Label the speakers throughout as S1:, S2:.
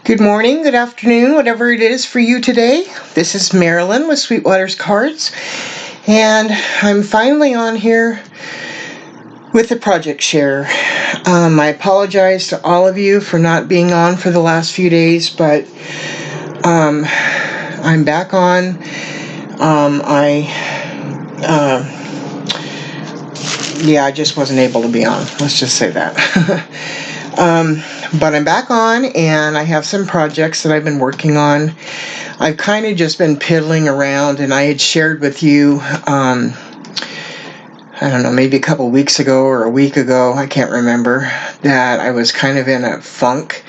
S1: Good morning, good afternoon, whatever it is for you today. This is Marilyn with Sweetwater's Cards, and I'm finally on here with the project share. I apologize to all of you for not being on for the last few days, but I'm back on. I just wasn't able to be on. Let's just say that. But I'm back on, and I have some projects that I've been working on. I've kind of just been piddling around, and I had shared with you, I don't know, maybe a couple weeks ago or a week ago, I can't remember, that I was kind of in a funk,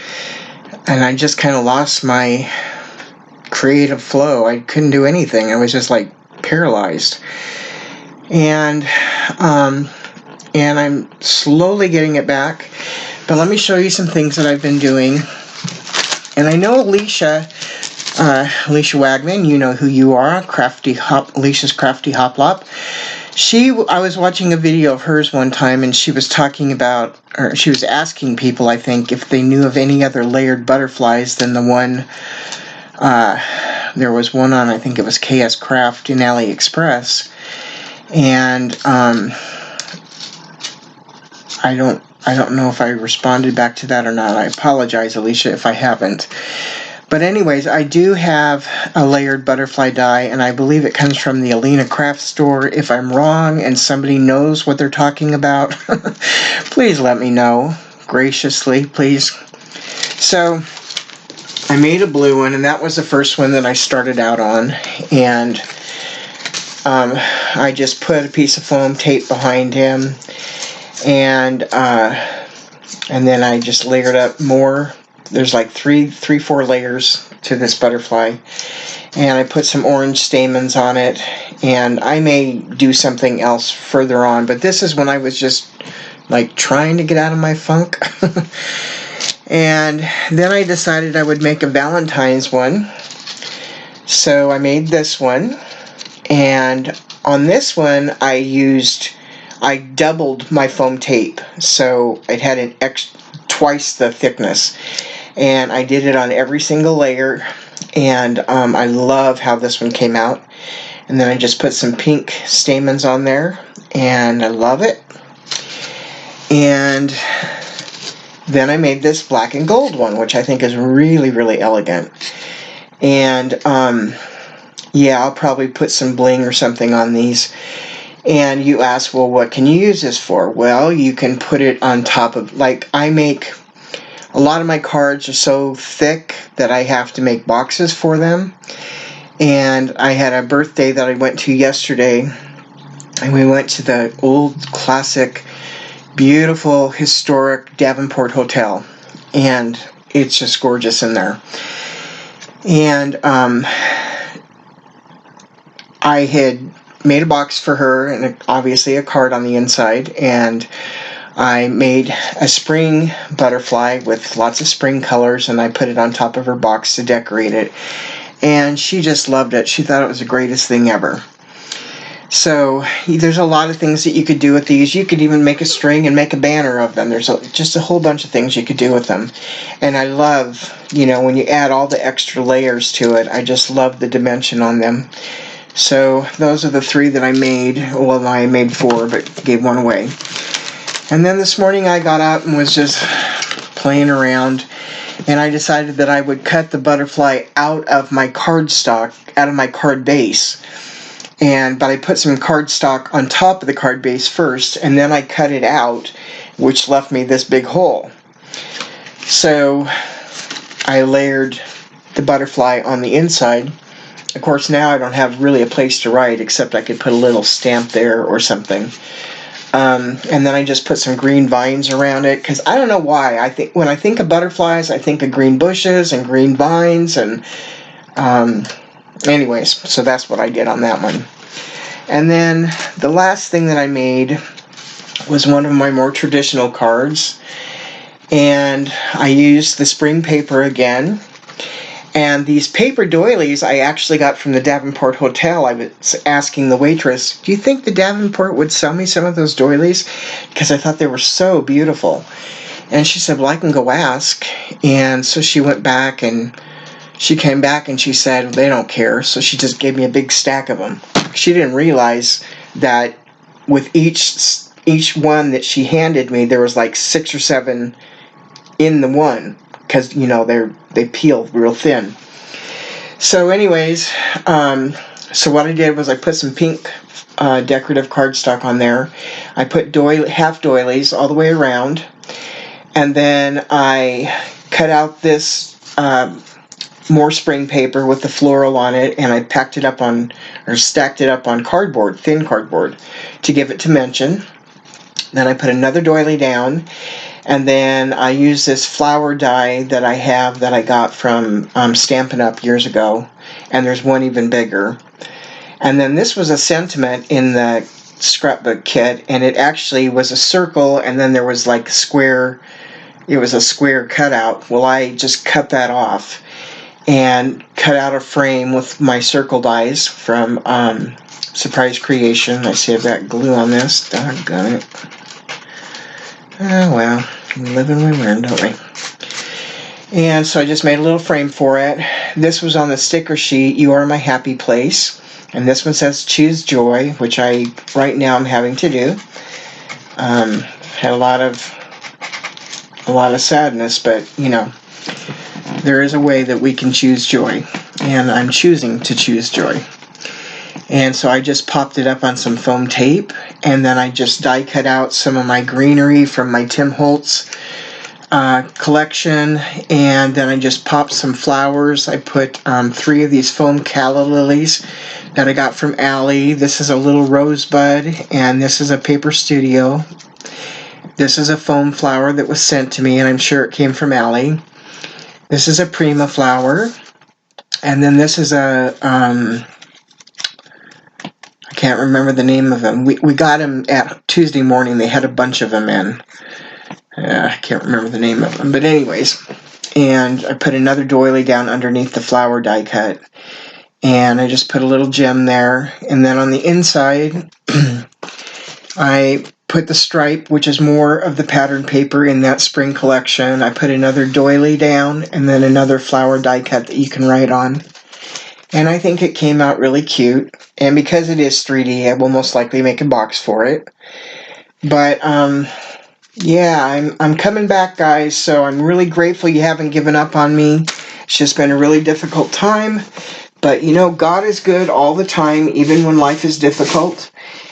S1: and I just kind of lost my creative flow. I couldn't do anything. I was just like paralyzed. And I'm slowly getting it back. But let me show you some things that I've been doing. And I know Alicia Wagman, you know who you are, Alicia's Crafty Hoplop. I was watching a video of hers one time, and she was talking about, or she was asking people, I think, if they knew of any other layered butterflies than the one, there was one on, I think it was KS Craft in Allie Express. And I don't know if I responded back to that or not. I apologize, Alicia, if I haven't. But anyways, I do have a layered butterfly die, and I believe it comes from the Alinacutle store. If I'm wrong and somebody knows what they're talking about, please let me know. Graciously, please. So, I made a blue one, and that was the first one that I started out on. And I just put a piece of foam tape behind him. And then I just layered up more. There's like four layers to this butterfly, and I put some orange stamens on it, and I may do something else further on, but this is when I was just like trying to get out of my funk. And then I decided I would make a Valentine's one, so I made this one, and on this one I doubled my foam tape, so it had twice the thickness, and I did it on every single layer, and I love how this one came out. And then I just put some pink stamens on there, and I love it. And then I made this black and gold one, which I think is really, really elegant. And I'll probably put some bling or something on these. And you ask, well, what can you use this for? Well, you can put it on top of, like, a lot of my cards are so thick that I have to make boxes for them. And I had a birthday that I went to yesterday, and we went to the old, classic, beautiful, historic Davenport Hotel. And it's just gorgeous in there. And I had made a box for her, and obviously a card on the inside, and I made a spring butterfly with lots of spring colors, and I put it on top of her box to decorate it, and she just loved it. She thought it was the greatest thing ever. So there's a lot of things that you could do with these. You could even make a string and make a banner of them. There's just a whole bunch of things you could do with them. And I love, when you add all the extra layers to it, I just love the dimension on them. So those are the three that I made. Well, I made four, but gave one away. And then this morning I got up and was just playing around, and I decided that I would cut the butterfly out of my cardstock, out of my card base. But I put some cardstock on top of the card base first, and then I cut it out, which left me this big hole. So I layered the butterfly on the inside. Of course, now I don't have really a place to write, except I could put a little stamp there or something. And then I just put some green vines around it, because I don't know why. When I think of butterflies, I think of green bushes and green vines, and anyways, so that's what I did on that one. And then the last thing that I made was one of my more traditional cards, and I used the spring paper again. And these paper doilies I actually got from the Davenport Hotel. I was asking the waitress, do you think the Davenport would sell me some of those doilies? Because I thought they were so beautiful. And she said, well, I can go ask. And so she went back, and she came back and she said, well, they don't care. So she just gave me a big stack of them. She didn't realize that with each one that she handed me, there was like 6 or 7 in the one, because they peel real thin. So anyways, so what I did was I put some pink decorative cardstock on there. I put half doilies all the way around, and then I cut out this more spring paper with the floral on it, and I stacked it up on cardboard, thin cardboard, to give it dimension. Then I put another doily down, and then I used this flower die that I have that I got from Stampin' Up! Years ago, and there's one even bigger. And then this was a sentiment in the scrapbook kit, and it actually was a circle, and then there was like it was a square cutout. Well, I just cut that off and cut out a frame with my circle dies from Surprise Creation. I see I've got glue on this. Doggone it. Oh well, we live and we learn, don't we? And so I just made a little frame for it. This was on the sticker sheet, You Are My Happy Place. And this one says Choose Joy, which right now I'm having to do. Had a lot of sadness, but there is a way that we can choose joy, and I'm choosing to choose joy. And so I just popped it up on some foam tape, and then I just die cut out some of my greenery from my Tim Holtz collection, and then I just popped some flowers. I put 3 of these foam calla lilies that I got from Allie. This is a little rosebud, and this is a Paper Studio. This is a foam flower that was sent to me, and I'm sure it came from Allie. This is a Prima flower, and then this is a I can't remember the name of them. We got them at Tuesday morning. They had a bunch of them in. I can't remember the name of them, but anyways. And I put another doily down underneath the flower die cut, and I just put a little gem there. And then on the inside, I put the stripe, which is more of the pattern paper in that spring collection. I put another doily down, and then another flower die cut that you can write on. And I think it came out really cute. And because it is 3D, I will most likely make a box for it. But yeah, I'm coming back, guys. So I'm really grateful you haven't given up on me. It's just been a really difficult time. But God is good all the time, even when life is difficult.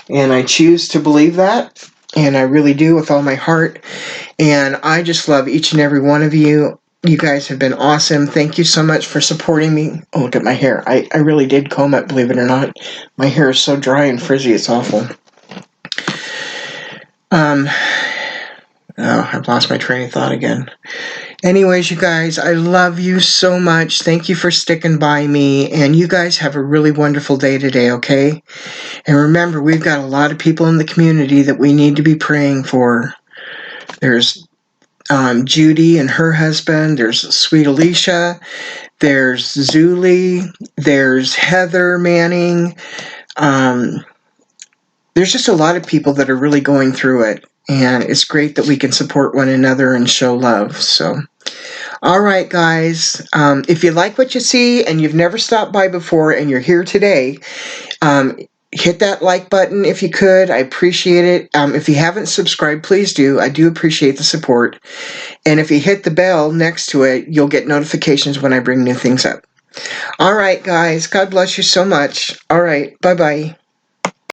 S1: And I choose to believe that. And I really do with all my heart. And I just love each and every one of you. You guys have been awesome. Thank you so much for supporting me. Oh, look at my hair. I really did comb it, believe it or not. My hair is so dry and frizzy, it's awful. I've lost my train of thought again. Anyways, you guys, I love you so much. Thank you for sticking by me. And you guys have a really wonderful day today, okay? And remember, we've got a lot of people in the community that we need to be praying for. There's Judy and her husband. There's Sweet Alicia. There's Zuli. There's Heather Manning. There's just a lot of people that are really going through it. And it's great that we can support one another and show love. So, all right, guys. If you like what you see and you've never stopped by before and you're here today, hit that like button if you could. I appreciate it. If you haven't subscribed, please do. I do appreciate the support. And if you hit the bell next to it, you'll get notifications when I bring new things up. All right, guys. God bless you so much. All right. Bye-bye.